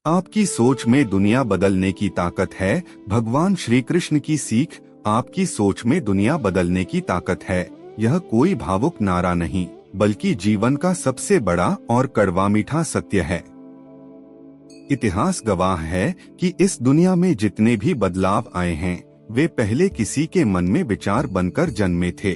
आपकी सोच में दुनिया बदलने की ताकत है। भगवान श्री कृष्ण की सीख, आपकी सोच में दुनिया बदलने की ताकत है। यह कोई भावुक नारा नहीं, बल्कि जीवन का सबसे बड़ा और कड़वा मीठा सत्य है। इतिहास गवाह है कि इस दुनिया में जितने भी बदलाव आए हैं, वे पहले किसी के मन में विचार बनकर जन्मे थे।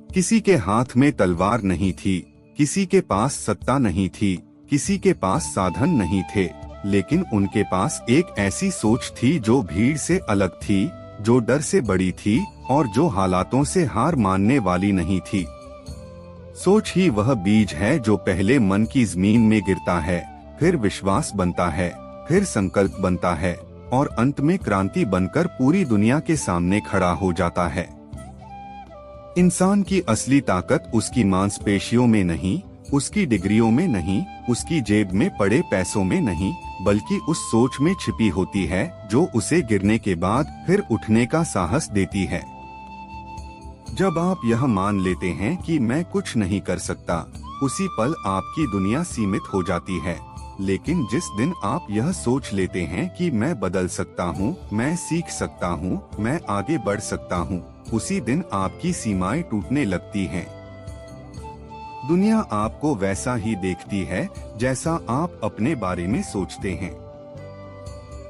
किसी के हाथ में तलवार नहीं थी, किसी के पास सत्ता नहीं थी, किसी के पास साधन नहीं थे, लेकिन उनके पास एक ऐसी सोच थी जो भीड़ से अलग थी, जो डर से बड़ी थी और जो हालातों से हार मानने वाली नहीं थी। सोच ही वह बीज है जो पहले मन की जमीन में गिरता है, फिर विश्वास बनता है, फिर संकल्प बनता है और अंत में क्रांति बनकर पूरी दुनिया के सामने खड़ा हो जाता है। इंसान की असली ताकत उसकी मांसपेशियों में नहीं, उसकी डिग्रियों में नहीं, उसकी जेब में पड़े पैसों में नहीं, बल्कि उस सोच में छिपी होती है जो उसे गिरने के बाद फिर उठने का साहस देती है। जब आप यह मान लेते हैं कि मैं कुछ नहीं कर सकता, उसी पल आपकी दुनिया सीमित हो जाती है। लेकिन जिस दिन आप यह सोच लेते हैं कि मैं बदल सकता हूँ, मैं सीख सकता हूँ, मैं आगे बढ़ सकता हूँ, उसी दिन आपकी सीमाएं टूटने लगती हैं। दुनिया आपको वैसा ही देखती है जैसा आप अपने बारे में सोचते हैं।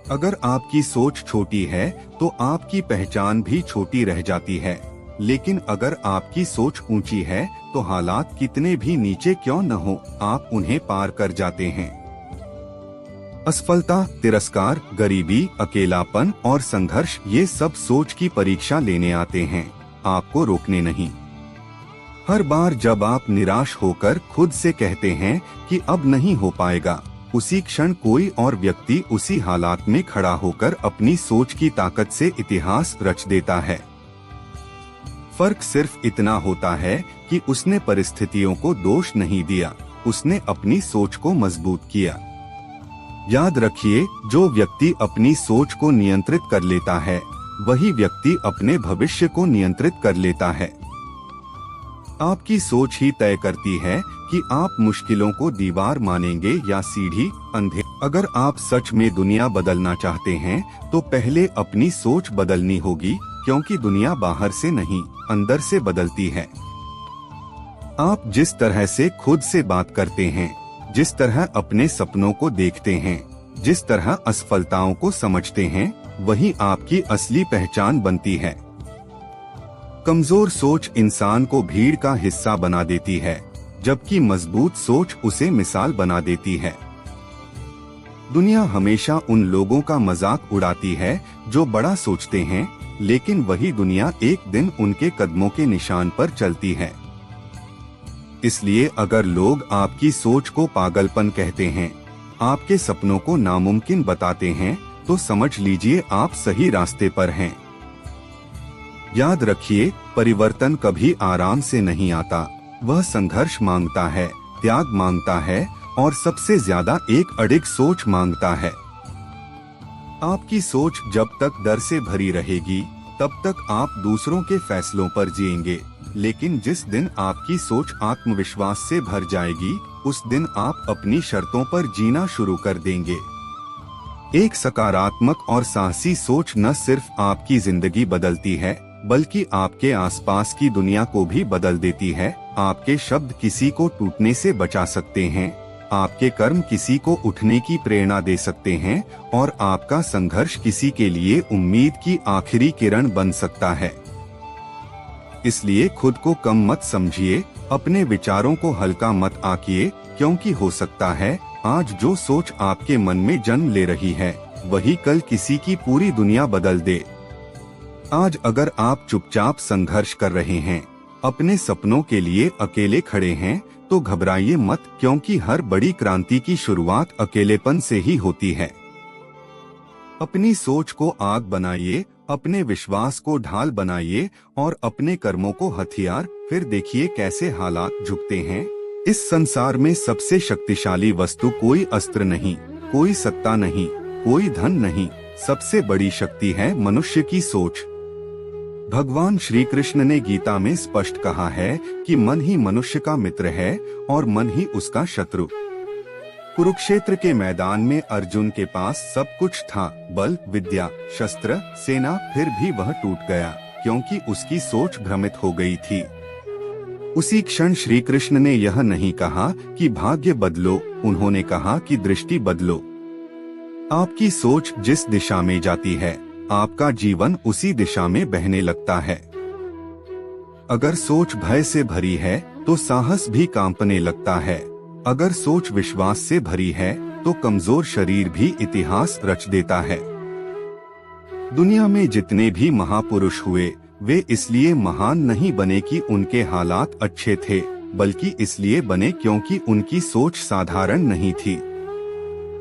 अगर आपकी सोच छोटी है तो आपकी पहचान भी छोटी रह जाती है, लेकिन अगर आपकी सोच ऊंची है तो हालात कितने भी नीचे क्यों न हो, आप उन्हें पार कर जाते हैं। असफलता, तिरस्कार, गरीबी, अकेलापन और संघर्ष, ये सब सोच की परीक्षा लेने आते हैं, आपको रोकने नहीं। हर बार जब आप निराश होकर खुद से कहते हैं कि अब नहीं हो पाएगा, उसी क्षण कोई और व्यक्ति उसी हालात में खड़ा होकर अपनी सोच की ताकत से इतिहास रच देता है। फर्क सिर्फ इतना होता है कि उसने परिस्थितियों को दोष नहीं दिया, उसने अपनी सोच को मजबूत किया। याद रखिए, जो व्यक्ति अपनी सोच को नियंत्रित कर लेता है, वही व्यक्ति अपने भविष्य को नियंत्रित कर लेता है। आपकी सोच ही तय करती है कि आप मुश्किलों को दीवार मानेंगे या सीढ़ी, अंधेरे। अगर आप सच में दुनिया बदलना चाहते हैं तो पहले अपनी सोच बदलनी होगी, क्योंकि दुनिया बाहर से नहीं, अंदर से बदलती है। आप जिस तरह से खुद से बात करते हैं, जिस तरह अपने सपनों को देखते हैं, जिस तरह असफलताओं को समझते हैं, वही आपकी असली पहचान बनती है। कमजोर सोच इंसान को भीड़ का हिस्सा बना देती है, जबकि मजबूत सोच उसे मिसाल बना देती है। दुनिया हमेशा उन लोगों का मजाक उड़ाती है जो बड़ा सोचते हैं, लेकिन वही दुनिया एक दिन उनके कदमों के निशान पर चलती है। इसलिए अगर लोग आपकी सोच को पागलपन कहते हैं, आपके सपनों को नामुमकिन बताते हैं, तो समझ लीजिए आप सही रास्ते पर हैं। याद रखिए, परिवर्तन कभी आराम से नहीं आता, वह संघर्ष मांगता है, त्याग मांगता है और सबसे ज्यादा एक अडिग सोच मांगता है। आपकी सोच जब तक डर से भरी रहेगी, तब तक आप दूसरों के फैसलों पर जिएंगे, लेकिन जिस दिन आपकी सोच आत्मविश्वास से भर जाएगी, उस दिन आप अपनी शर्तों पर जीना शुरू कर देंगे। एक सकारात्मक और साहसी सोच न सिर्फ आपकी जिंदगी बदलती है, बल्कि आपके आसपास की दुनिया को भी बदल देती है। आपके शब्द किसी को टूटने से बचा सकते हैं, आपके कर्म किसी को उठने की प्रेरणा दे सकते हैं और आपका संघर्ष किसी के लिए उम्मीद की आखिरी किरण बन सकता है। इसलिए खुद को कम मत समझिए, अपने विचारों को हल्का मत आंकिए, क्योंकि हो सकता है आज जो सोच आपके मन में जन्म ले रही है, वही कल किसी की पूरी दुनिया बदल दे। आज अगर आप चुपचाप संघर्ष कर रहे हैं, अपने सपनों के लिए अकेले खड़े हैं, तो घबराइए मत, क्योंकि हर बड़ी क्रांति की शुरुआत अकेलेपन से ही होती है। अपनी सोच को आग बनाइए, अपने विश्वास को ढाल बनाइए और अपने कर्मों को हथियार, फिर देखिए कैसे हालात झुकते हैं। इस संसार में सबसे शक्तिशाली वस्तु कोई अस्त्र नहीं, कोई सत्ता नहीं, कोई धन नहीं, सबसे बड़ी शक्ति है मनुष्य की सोच। भगवान श्री कृष्ण ने गीता में स्पष्ट कहा है कि मन ही मनुष्य का मित्र है और मन ही उसका शत्रु। कुरुक्षेत्र के मैदान में अर्जुन के पास सब कुछ था, बल, विद्या, शस्त्र, सेना, फिर भी वह टूट गया क्योंकि उसकी सोच भ्रमित हो गई थी। उसी क्षण श्री कृष्ण ने यह नहीं कहा कि भाग्य बदलो, उन्होंने कहा कि दृष्टि बदलो। आपकी सोच जिस दिशा में जाती है, आपका जीवन उसी दिशा में बहने लगता है। अगर सोच भय से भरी है तो साहस भी कांपने लगता है। अगर सोच विश्वास से भरी है तो कमजोर शरीर भी इतिहास रच देता है। दुनिया में जितने भी महापुरुष हुए, वे इसलिए महान नहीं बने कि उनके हालात अच्छे थे, बल्कि इसलिए बने क्योंकि उनकी सोच साधारण नहीं थी।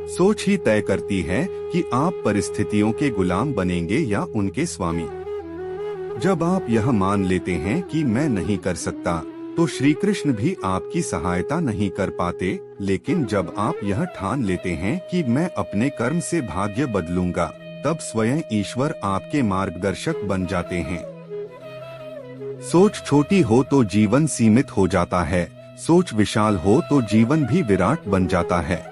सोच ही तय करती है कि आप परिस्थितियों के गुलाम बनेंगे या उनके स्वामी। जब आप यह मान लेते हैं कि मैं नहीं कर सकता, तो श्री कृष्ण भी आपकी सहायता नहीं कर पाते, लेकिन जब आप यह ठान लेते हैं कि मैं अपने कर्म से भाग्य बदलूंगा, तब स्वयं ईश्वर आपके मार्गदर्शक बन जाते हैं। सोच छोटी हो तो जीवन सीमित हो जाता है, सोच विशाल हो तो जीवन भी विराट बन जाता है।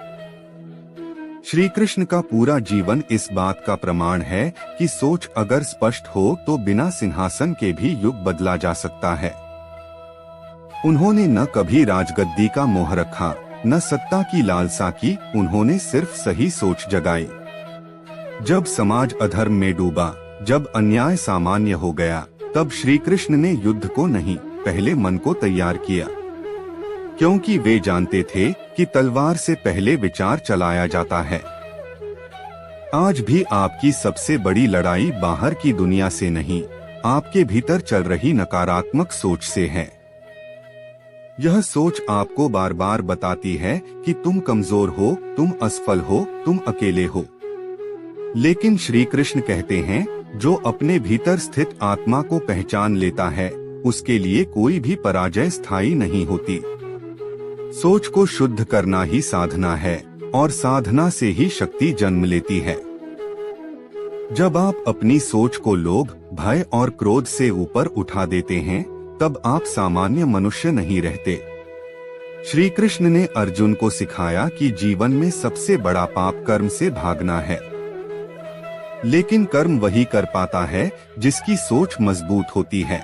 श्री कृष्ण का पूरा जीवन इस बात का प्रमाण है कि सोच अगर स्पष्ट हो तो बिना सिंहासन के भी युग बदला जा सकता है। उन्होंने न कभी राजगद्दी का मोह रखा, न सत्ता की लालसा की, उन्होंने सिर्फ सही सोच जगाई। जब समाज अधर्म में डूबा, जब अन्याय सामान्य हो गया, तब श्री कृष्ण ने युद्ध को नहीं, पहले मन को तैयार किया, क्योंकि वे जानते थे कि तलवार से पहले विचार चलाया जाता है। आज भी आपकी सबसे बड़ी लड़ाई बाहर की दुनिया से नहीं, आपके भीतर चल रही नकारात्मक सोच से है। यह सोच आपको बार बार बताती है कि तुम कमजोर हो, तुम असफल हो, तुम अकेले हो। लेकिन श्री कृष्ण कहते हैं, जो अपने भीतर स्थित आत्मा को पहचान लेता है, उसके लिए कोई भी पराजय स्थायी नहीं होती। सोच को शुद्ध करना ही साधना है, और साधना से ही शक्ति जन्म लेती है। जब आप अपनी सोच को लोभ, भय और क्रोध से ऊपर उठा देते हैं, तब आप सामान्य मनुष्य नहीं रहते। श्री कृष्ण ने अर्जुन को सिखाया कि जीवन में सबसे बड़ा पाप कर्म से भागना है। लेकिन कर्म वही कर पाता है जिसकी सोच मजबूत होती है।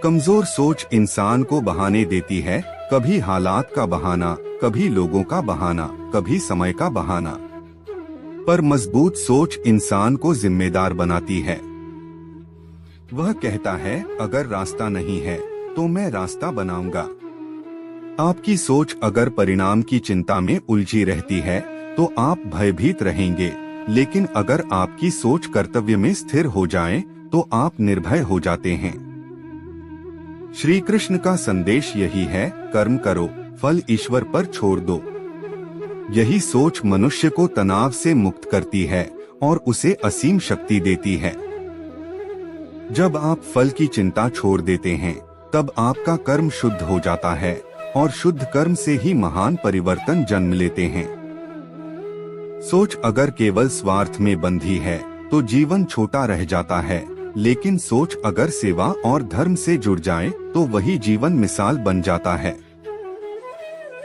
कमजोर सोच इंसान को बहाने देती है, कभी हालात का बहाना, कभी लोगों का बहाना, कभी समय का बहाना। पर मजबूत सोच इंसान को जिम्मेदार बनाती है। वह कहता है, अगर रास्ता नहीं है तो मैं रास्ता बनाऊंगा। आपकी सोच अगर परिणाम की चिंता में उलझी रहती है तो आप भयभीत रहेंगे, लेकिन अगर आपकी सोच कर्तव्य में स्थिर हो जाए तो आप निर्भय हो जाते हैं। श्री कृष्ण का संदेश यही है, कर्म करो, फल ईश्वर पर छोड़ दो। यही सोच मनुष्य को तनाव से मुक्त करती है और उसे असीम शक्ति देती है। जब आप फल की चिंता छोड़ देते हैं, तब आपका कर्म शुद्ध हो जाता है, और शुद्ध कर्म से ही महान परिवर्तन जन्म लेते हैं। सोच अगर केवल स्वार्थ में बंधी है तो जीवन छोटा रह जाता है, लेकिन सोच अगर सेवा और धर्म से जुड़ जाए तो वही जीवन मिसाल बन जाता है।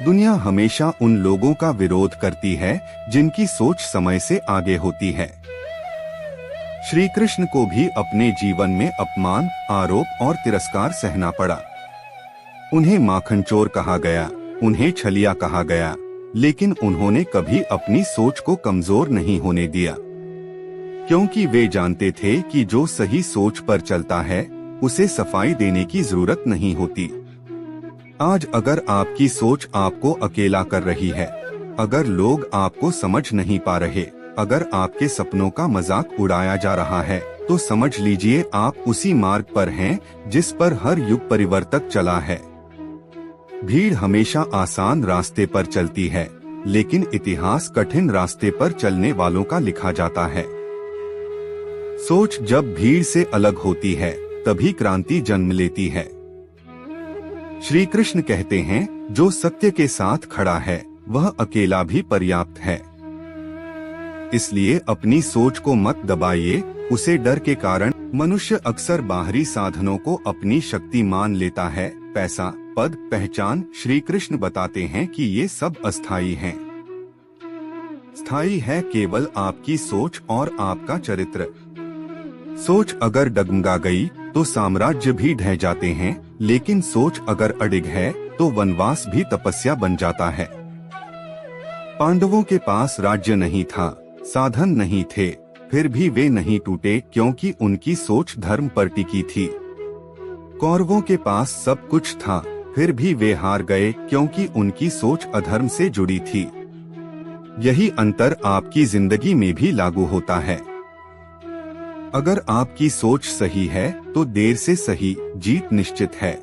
दुनिया हमेशा उन लोगों का विरोध करती है जिनकी सोच समय से आगे होती है। श्री कृष्ण को भी अपने जीवन में अपमान, आरोप और तिरस्कार सहना पड़ा। उन्हें माखनचोर कहा गया, उन्हें छलिया कहा गया, लेकिन उन्होंने कभी अपनी सोच को कमजोर नहीं होने दिया, क्योंकि वे जानते थे कि जो सही सोच पर चलता है उसे सफाई देने की जरूरत नहीं होती। आज अगर आपकी सोच आपको अकेला कर रही है, अगर लोग आपको समझ नहीं पा रहे, अगर आपके सपनों का मजाक उड़ाया जा रहा है, तो समझ लीजिए आप उसी मार्ग पर हैं जिस पर हर युग परिवर्तक चला है। भीड़ हमेशा आसान रास्ते पर चलती है, लेकिन इतिहास कठिन रास्ते पर चलने वालों का लिखा जाता है। सोच जब भीड़ से अलग होती है, तभी क्रांति जन्म लेती है। श्री कृष्ण कहते हैं, जो सत्य के साथ खड़ा है वह अकेला भी पर्याप्त है। इसलिए अपनी सोच को मत दबाइए। उसे डर के कारण मनुष्य अक्सर बाहरी साधनों को अपनी शक्ति मान लेता है, पैसा, पद, पहचान श्री कृष्ण बताते हैं कि ये सब अस्थायी हैं। स्थायी है केवल आपकी सोच और आपका चरित्र। सोच अगर डगमगा गई तो साम्राज्य भी ढह जाते हैं, लेकिन सोच अगर अडिग है तो वनवास भी तपस्या बन जाता है। पांडवों के पास राज्य नहीं था, साधन नहीं थे, फिर भी वे नहीं टूटे क्योंकि उनकी सोच धर्म पर टिकी थी। कौरवों के पास सब कुछ था, फिर भी वे हार गए क्योंकि उनकी सोच अधर्म से जुड़ी थी। यही अंतर आपकी जिंदगी में भी लागू होता है। अगर आपकी सोच सही है तो देर से सही जीत निश्चित है,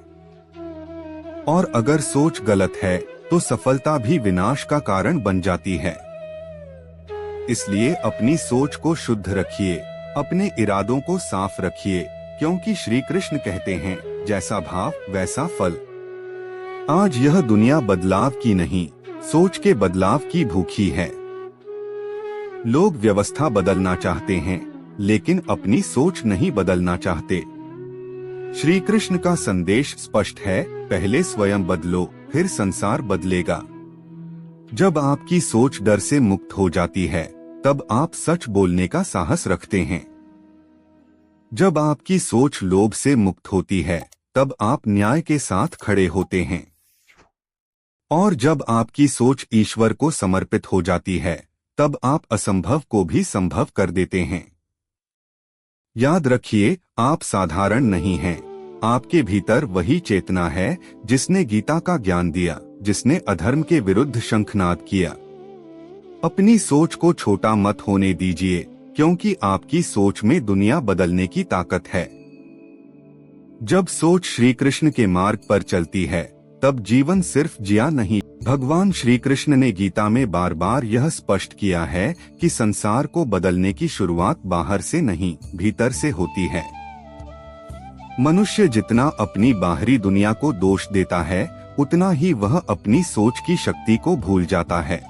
और अगर सोच गलत है तो सफलता भी विनाश का कारण बन जाती है। इसलिए अपनी सोच को शुद्ध रखिए, अपने इरादों को साफ रखिए, क्योंकि श्री कृष्ण कहते हैं जैसा भाव वैसा फल। आज यह दुनिया बदलाव की नहीं, सोच के बदलाव की भूखी है। लोग व्यवस्था बदलना चाहते हैं, लेकिन अपनी सोच नहीं बदलना चाहते। श्री कृष्ण का संदेश स्पष्ट है, पहले स्वयं बदलो, फिर संसार बदलेगा। जब आपकी सोच डर से मुक्त हो जाती है, तब आप सच बोलने का साहस रखते हैं। जब आपकी सोच लोभ से मुक्त होती है, तब आप न्याय के साथ खड़े होते हैं। और जब आपकी सोच ईश्वर को समर्पित हो जाती है, तब आप असंभव को भी संभव कर देते हैं। याद रखिए, आप साधारण नहीं हैं। आपके भीतर वही चेतना है जिसने गीता का ज्ञान दिया, जिसने अधर्म के विरुद्ध शंखनाद किया। अपनी सोच को छोटा मत होने दीजिए, क्योंकि आपकी सोच में दुनिया बदलने की ताकत है। जब सोच श्री कृष्ण के मार्ग पर चलती है, तब जीवन सिर्फ जिया नहीं। भगवान श्री कृष्ण ने गीता में बार बार यह स्पष्ट किया है कि संसार को बदलने की शुरुआत बाहर से नहीं, भीतर से होती है। मनुष्य जितना अपनी बाहरी दुनिया को दोष देता है, उतना ही वह अपनी सोच की शक्ति को भूल जाता है।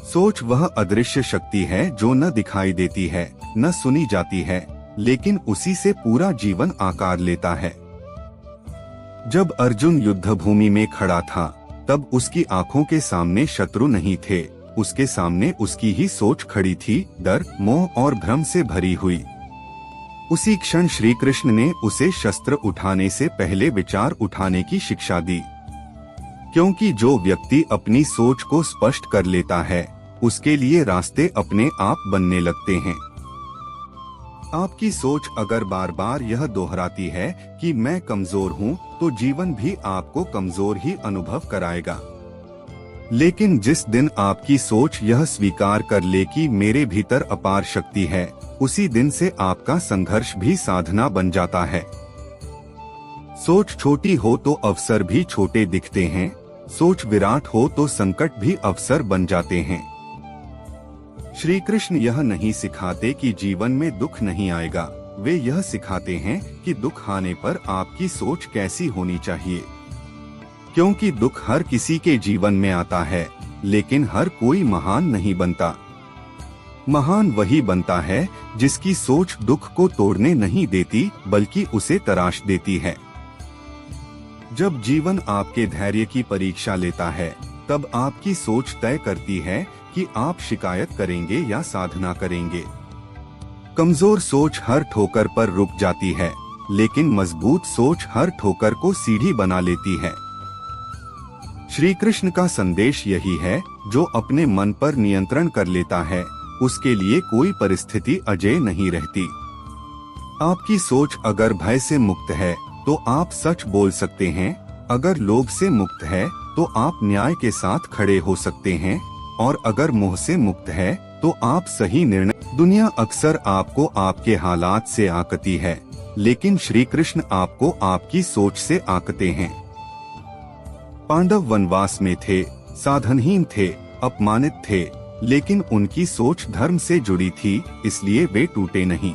सोच वह अदृश्य शक्ति है जो न दिखाई देती है, न सुनी जाती है, लेकिन उसी से पूरा जीवन आकार लेता है। जब अर्जुन युद्ध भूमि में खड़ा था, तब उसकी आंखों के सामने शत्रु नहीं थे, उसके सामने उसकी ही सोच खड़ी थी, डर, मोह और भ्रम से भरी हुई। उसी क्षण श्री कृष्ण ने उसे शस्त्र उठाने से पहले विचार उठाने की शिक्षा दी, क्योंकि जो व्यक्ति अपनी सोच को स्पष्ट कर लेता है, उसके लिए रास्ते अपने आप बनने लगते हैं। आपकी सोच अगर बार बार यह दोहराती है कि मैं कमजोर हूँ, तो जीवन भी आपको कमजोर ही अनुभव कराएगा। लेकिन जिस दिन आपकी सोच यह स्वीकार कर ले कि मेरे भीतर अपार शक्ति है, उसी दिन से आपका संघर्ष भी साधना बन जाता है। सोच छोटी हो तो अवसर भी छोटे दिखते हैं, सोच विराट हो तो संकट भी अवसर बन जाते हैं। श्री कृष्ण यह नहीं सिखाते कि जीवन में दुख नहीं आएगा, वे यह सिखाते हैं कि दुख आने पर आपकी सोच कैसी होनी चाहिए। क्योंकि दुख हर किसी के जीवन में आता है, लेकिन हर कोई महान नहीं बनता। महान वही बनता है जिसकी सोच दुख को तोड़ने नहीं देती, बल्कि उसे तराश देती है। जब जीवन आपके धैर्य की परीक्षा लेता है, तब आपकी सोच तय करती है कि आप शिकायत करेंगे या साधना करेंगे। कमजोर सोच हर ठोकर पर रुक जाती है, लेकिन मजबूत सोच हर ठोकर को सीढ़ी बना लेती है। श्री कृष्ण का संदेश यही है, जो अपने मन पर नियंत्रण कर लेता है, उसके लिए कोई परिस्थिति अजेय नहीं रहती। आपकी सोच अगर भय से मुक्त है, तो आप सच बोल सकते हैं। अगर लोभ से मुक्त है, तो आप न्याय के साथ खड़े हो सकते हैं, और अगर मोह से मुक्त है, तो आप सही निर्णय। दुनिया अक्सर आपको आपके हालात से आंकती है, लेकिन श्री कृष्ण आपको आपकी सोच से आंकते हैं। पांडव वनवास में थे, साधनहीन थे, अपमानित थे, लेकिन उनकी सोच धर्म से जुड़ी थी, इसलिए वे टूटे नहीं।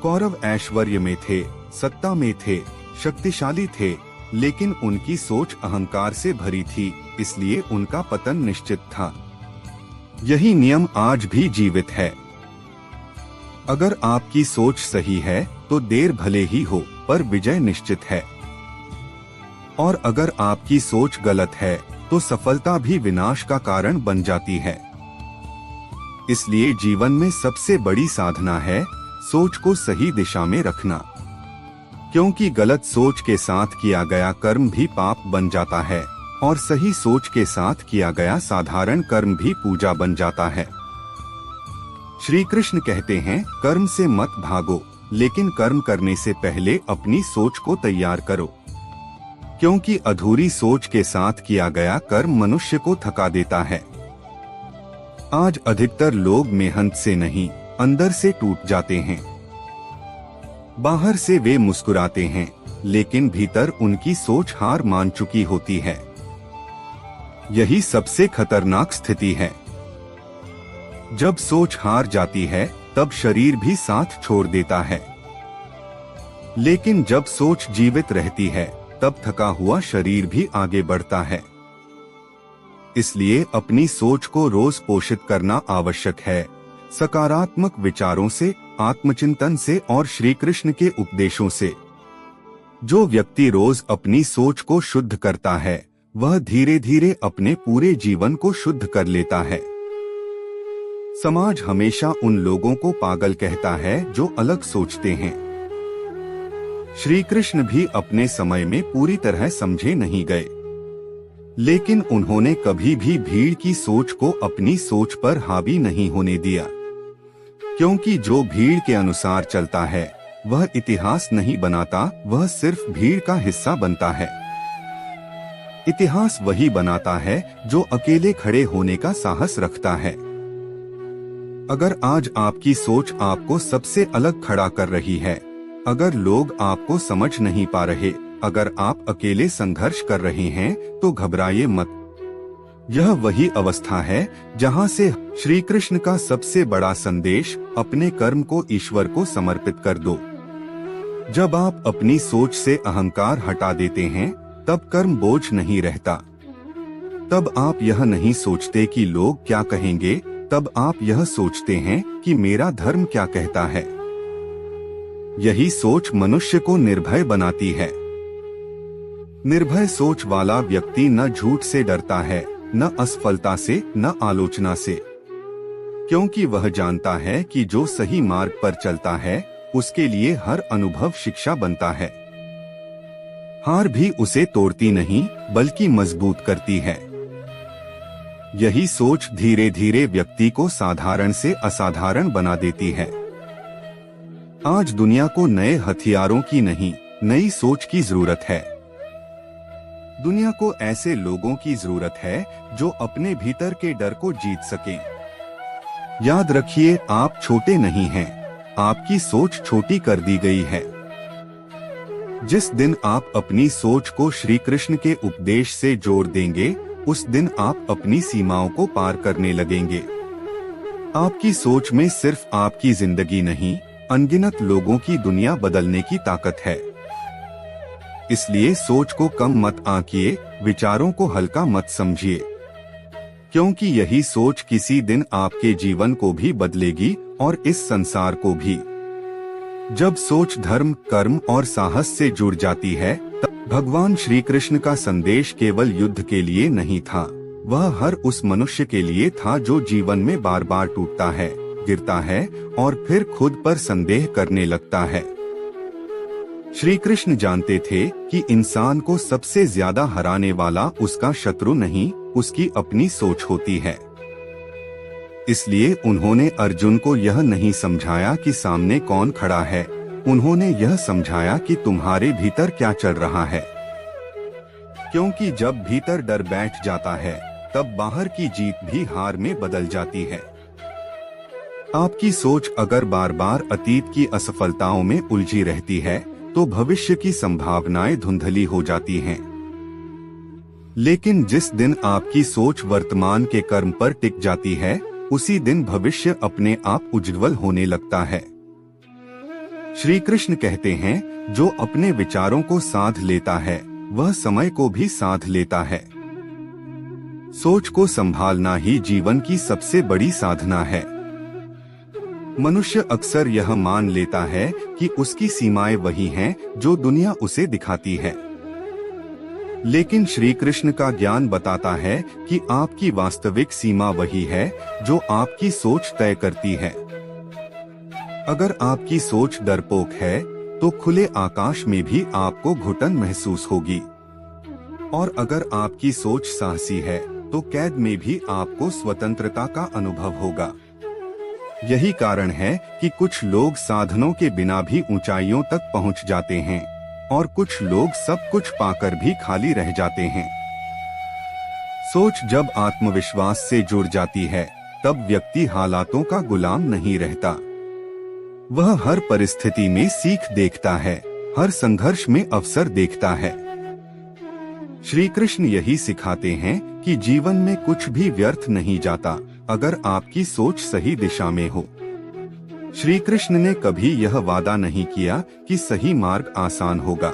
कौरव ऐश्वर्य में थे, सत्ता में थे, शक्तिशाली थे, लेकिन उनकी सोच अहंकार से भरी थी, इसलिए उनका पतन निश्चित था। यही नियम आज भी जीवित है। अगर आपकी सोच सही है, तो देर भले ही हो, पर विजय निश्चित है। और अगर आपकी सोच गलत है तो सफलता भी विनाश का कारण बन जाती है। इसलिए जीवन में सबसे बड़ी साधना है सोच को सही दिशा में रखना, क्योंकि गलत सोच के साथ किया गया कर्म भी पाप बन जाता है और सही सोच के साथ किया गया साधारण कर्म भी पूजा बन जाता है। श्री कृष्ण कहते हैं, कर्म से मत भागो, लेकिन कर्म करने से पहले अपनी सोच को तैयार करो, क्योंकि अधूरी सोच के साथ किया गया कर्म मनुष्य को थका देता है। आज अधिकतर लोग मेहनत से नहीं, अंदर से टूट जाते हैं। बाहर से वे मुस्कुराते हैं, लेकिन भीतर उनकी सोच हार मान चुकी होती है। यही सबसे खतरनाक स्थिति है। जब सोच हार जाती है, तब शरीर भी साथ छोड़ देता है, लेकिन जब सोच जीवित रहती है, तब थका हुआ शरीर भी आगे बढ़ता है। इसलिए अपनी सोच को रोज पोषित करना आवश्यक है, सकारात्मक विचारों से, आत्मचिंतन से और श्री कृष्ण के उपदेशों से। जो व्यक्ति रोज अपनी सोच को शुद्ध करता है, वह धीरे धीरे अपने पूरे जीवन को शुद्ध कर लेता है। समाज हमेशा उन लोगों को पागल कहता है जो अलग सोचते हैं। श्री कृष्ण भी अपने समय में पूरी तरह समझे नहीं गए, लेकिन उन्होंने कभी भी भीड़ की सोच को अपनी सोच पर हावी नहीं होने दिया, क्योंकि जो भीड़ के अनुसार चलता है वह इतिहास नहीं बनाता, वह सिर्फ भीड़ का हिस्सा बनता है। इतिहास वही बनाता है जो अकेले खड़े होने का साहस रखता है। अगर आज आपकी सोच आपको सबसे अलग खड़ा कर रही है, अगर लोग आपको समझ नहीं पा रहे, अगर आप अकेले संघर्ष कर रहे हैं, तो घबराइए मत। यह वही अवस्था है जहां से श्री कृष्ण का सबसे बड़ा संदेश, अपने कर्म को ईश्वर को समर्पित कर दो। जब आप अपनी सोच से अहंकार हटा देते हैं, तब कर्म बोझ नहीं रहता। तब आप यह नहीं सोचते कि लोग क्या कहेंगे, तब आप यह सोचते हैं कि मेरा धर्म क्या कहता है। यही सोच मनुष्य को निर्भय बनाती है। निर्भय सोच वाला व्यक्ति न झूठ से डरता है, न असफलता से, न आलोचना से, क्योंकि वह जानता है कि जो सही मार्ग पर चलता है उसके लिए हर अनुभव शिक्षा बनता है। हार भी उसे तोड़ती नहीं, बल्कि मजबूत करती है। यही सोच धीरे धीरे व्यक्ति को साधारण से असाधारण बना देती है। आज दुनिया को नए हथियारों की नहीं, नई सोच की जरूरत है। दुनिया को ऐसे लोगों की जरूरत है जो अपने भीतर के डर को जीत सकें। याद रखिए, आप छोटे नहीं हैं, आपकी सोच छोटी कर दी गई है। जिस दिन आप अपनी सोच को श्री कृष्ण के उपदेश से जोड़ देंगे, उस दिन आप अपनी सीमाओं को पार करने लगेंगे। आपकी सोच में सिर्फ आपकी जिंदगी नहीं, अनगिनत लोगों की दुनिया बदलने की ताकत है। इसलिए सोच को कम मत आंकिए, विचारों को हल्का मत समझिए, क्योंकि यही सोच किसी दिन आपके जीवन को भी बदलेगी और इस संसार को भी। जब सोच धर्म, कर्म और साहस से जुड़ जाती है, तब भगवान श्री कृष्ण का संदेश केवल युद्ध के लिए नहीं था, वह हर उस मनुष्य के लिए था जो जीवन में बार बार टूटता है, गिरता है और फिर खुद पर संदेह करने लगता है। श्री कृष्ण जानते थे कि इंसान को सबसे ज्यादा हराने वाला उसका शत्रु नहीं, उसकी अपनी सोच होती है। इसलिए उन्होंने अर्जुन को यह नहीं समझाया कि सामने कौन खड़ा है, उन्होंने यह समझाया कि तुम्हारे भीतर क्या चल रहा है। क्योंकि जब भीतर डर बैठ जाता है, तब बाहर की जीत भी हार में बदल जाती है। आपकी सोच अगर बार बार अतीत की असफलताओं में उलझी रहती है, तो भविष्य की संभावनाएं धुंधली हो जाती हैं। लेकिन जिस दिन आपकी सोच वर्तमान के कर्म पर टिक जाती है, उसी दिन भविष्य अपने आप उज्ज्वल होने लगता है। श्री कृष्ण कहते हैं, जो अपने विचारों को साध लेता है, वह समय को भी साध लेता है। सोच को संभालना ही जीवन की सबसे बड़ी साधना है। मनुष्य अक्सर यह मान लेता है कि उसकी सीमाएं वही हैं जो दुनिया उसे दिखाती है। लेकिन श्री कृष्ण का ज्ञान बताता है कि आपकी वास्तविक सीमा वही है जो आपकी सोच तय करती है। अगर आपकी सोच डरपोक है तो खुले आकाश में भी आपको घुटन महसूस होगी, और अगर आपकी सोच साहसी है तो कैद में भी आपको स्वतंत्रता का अनुभव होगा। यही कारण है कि कुछ लोग साधनों के बिना भी ऊंचाइयों तक पहुंच जाते हैं और कुछ लोग सब कुछ पाकर भी खाली रह जाते हैं। सोच जब आत्मविश्वास से जुड़ जाती है तब व्यक्ति हालातों का गुलाम नहीं रहता। वह हर परिस्थिति में सीख देखता है, हर संघर्ष में अवसर देखता है। श्री कृष्ण यही सिखाते हैं कि जीवन में कुछ भी व्यर्थ नहीं जाता अगर आपकी सोच सही दिशा में हो। श्री कृष्ण ने कभी यह वादा नहीं किया कि सही मार्ग आसान होगा।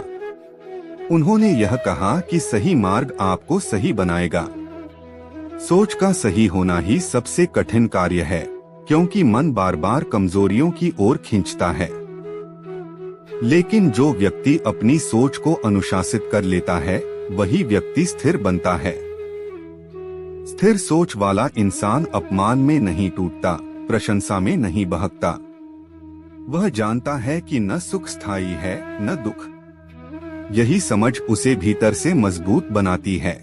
उन्होंने यह कहा कि सही मार्ग आपको सही बनाएगा। सोच का सही होना ही सबसे कठिन कार्य है, क्योंकि मन बार बार कमजोरियों की ओर खींचता है। लेकिन जो व्यक्ति अपनी सोच को अनुशासित कर लेता है वही व्यक्ति स्थिर बनता है। स्थिर सोच वाला इंसान अपमान में नहीं टूटता, प्रशंसा में नहीं बहकता। वह जानता है कि न सुख स्थायी है न दुख। यही समझ उसे भीतर से मजबूत बनाती है।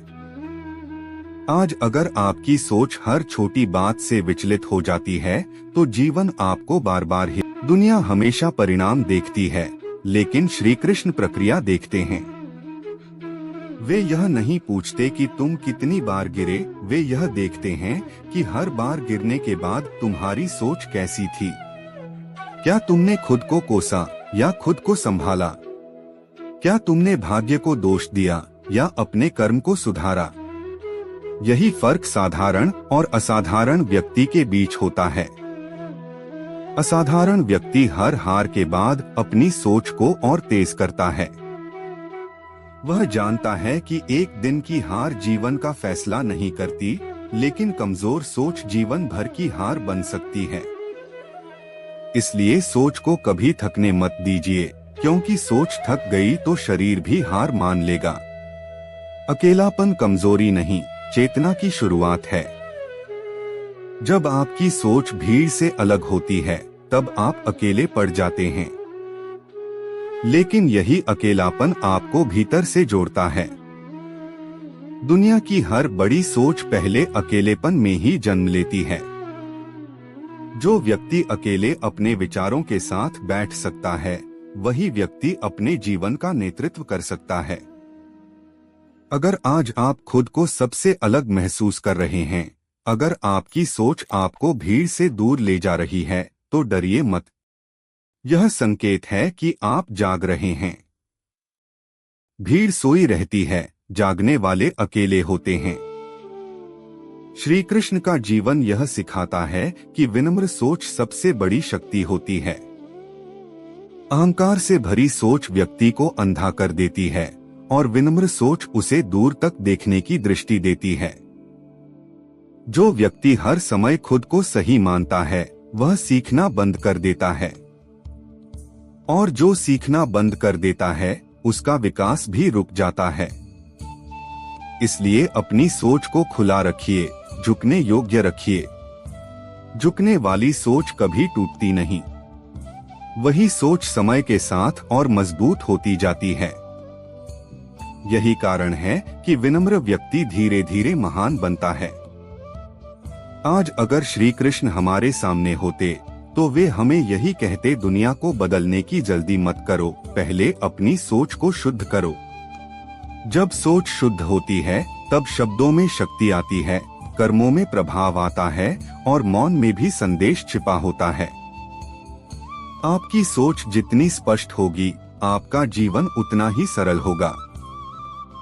आज अगर आपकी सोच हर छोटी बात से विचलित हो जाती है तो जीवन आपको बार बार ही। दुनिया हमेशा परिणाम देखती है, लेकिन श्री कृष्ण प्रक्रिया देखते हैं। वे यह नहीं पूछते कि तुम कितनी बार गिरे, वे यह देखते हैं कि हर बार गिरने के बाद तुम्हारी सोच कैसी थी। क्या तुमने खुद को कोसा या खुद को संभाला? क्या तुमने भाग्य को दोष दिया या अपने कर्म को सुधारा? यही फर्क साधारण और असाधारण व्यक्ति के बीच होता है। असाधारण व्यक्ति हर हार के बाद अपनी सोच को और तेज करता है। वह जानता है कि एक दिन की हार जीवन का फैसला नहीं करती, लेकिन कमजोर सोच जीवन भर की हार बन सकती है। इसलिए सोच को कभी थकने मत दीजिए, क्योंकि सोच थक गई तो शरीर भी हार मान लेगा। अकेलापन कमजोरी नहीं, चेतना की शुरुआत है। जब आपकी सोच भीड़ से अलग होती है तब आप अकेले पड़ जाते हैं, लेकिन यही अकेलापन आपको भीतर से जोड़ता है। दुनिया की हर बड़ी सोच पहले अकेलेपन में ही जन्म लेती है। जो व्यक्ति अकेले अपने विचारों के साथ बैठ सकता है वही व्यक्ति अपने जीवन का नेतृत्व कर सकता है। अगर आज आप खुद को सबसे अलग महसूस कर रहे हैं, अगर आपकी सोच आपको भीड़ से दूर ले जा रही है, तो डरिए मत। यह संकेत है कि आप जाग रहे हैं। भीड़ सोई रहती है, जागने वाले अकेले होते हैं। श्री कृष्ण का जीवन यह सिखाता है कि विनम्र सोच सबसे बड़ी शक्ति होती है। अहंकार से भरी सोच व्यक्ति को अंधा कर देती है और विनम्र सोच उसे दूर तक देखने की दृष्टि देती है। जो व्यक्ति हर समय खुद को सही मानता है वह सीखना बंद कर देता है, और जो सीखना बंद कर देता है उसका विकास भी रुक जाता है। इसलिए अपनी सोच को खुला रखिए, झुकने योग्य रखिए। झुकने वाली सोच कभी टूटती नहीं, वही सोच समय के साथ और मजबूत होती जाती है। यही कारण है कि विनम्र व्यक्ति धीरे धीरे महान बनता है। आज अगर श्री कृष्ण हमारे सामने होते तो वे हमें यही कहते, दुनिया को बदलने की जल्दी मत करो, पहले अपनी सोच को शुद्ध करो। जब सोच शुद्ध होती है तब शब्दों में शक्ति आती है, कर्मों में प्रभाव आता है और मौन में भी संदेश छिपा होता है। आपकी सोच जितनी स्पष्ट होगी, आपका जीवन उतना ही सरल होगा,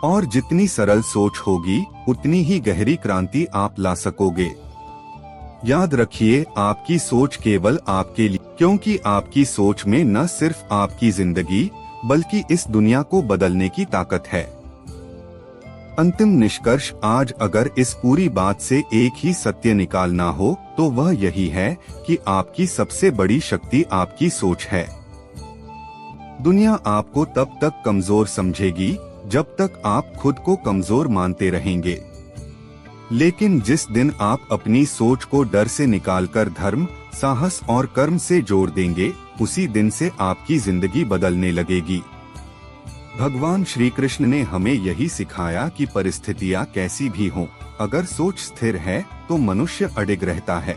और जितनी सरल सोच होगी उतनी ही गहरी क्रांति आप ला सकोगे। याद रखिए, आपकी सोच केवल आपके लिए, क्योंकि आपकी सोच में न सिर्फ आपकी जिंदगी बल्कि इस दुनिया को बदलने की ताकत है। अंतिम निष्कर्ष, आज अगर इस पूरी बात से एक ही सत्य निकालना हो तो वह यही है कि आपकी सबसे बड़ी शक्ति आपकी सोच है। दुनिया आपको तब तक कमजोर समझेगी जब तक आप खुद को कमजोर मानते रहेंगे। लेकिन जिस दिन आप अपनी सोच को डर से निकालकर धर्म, साहस और कर्म से जोड़ देंगे, उसी दिन से आपकी जिंदगी बदलने लगेगी। भगवान श्री कृष्ण ने हमें यही सिखाया कि परिस्थितियां कैसी भी हों, अगर सोच स्थिर है तो मनुष्य अडिग रहता है।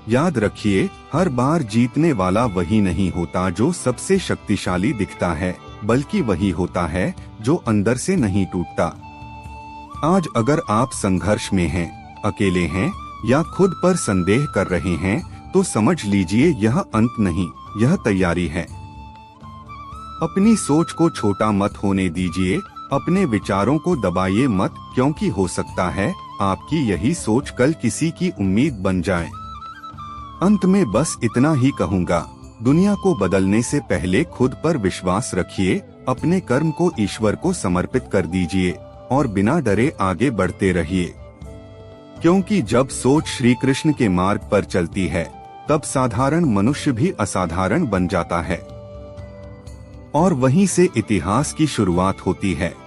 याद रखिए, हर बार जीतने वाला वही नहीं होता जो सबसे शक्तिशाली दिखता है, बल्कि वही होता है जो अंदर से नहीं टूटता। आज अगर आप संघर्ष में हैं, अकेले हैं या खुद पर संदेह कर रहे हैं, तो समझ लीजिए यह अंत नहीं, यह तैयारी है। अपनी सोच को छोटा मत होने दीजिए, अपने विचारों को दबाइए मत, क्योंकि हो सकता है आपकी यही सोच कल किसी की उम्मीद बन जाए। अंत में बस इतना ही कहूँगा, दुनिया को बदलने से पहले खुद पर विश्वास रखिए, अपने कर्म को ईश्वर को समर्पित कर दीजिए और बिना डरे आगे बढ़ते रहिए। क्योंकि जब सोच श्री कृष्ण के मार्ग पर चलती है, तब साधारण मनुष्य भी असाधारण बन जाता है और वहीं से इतिहास की शुरुआत होती है।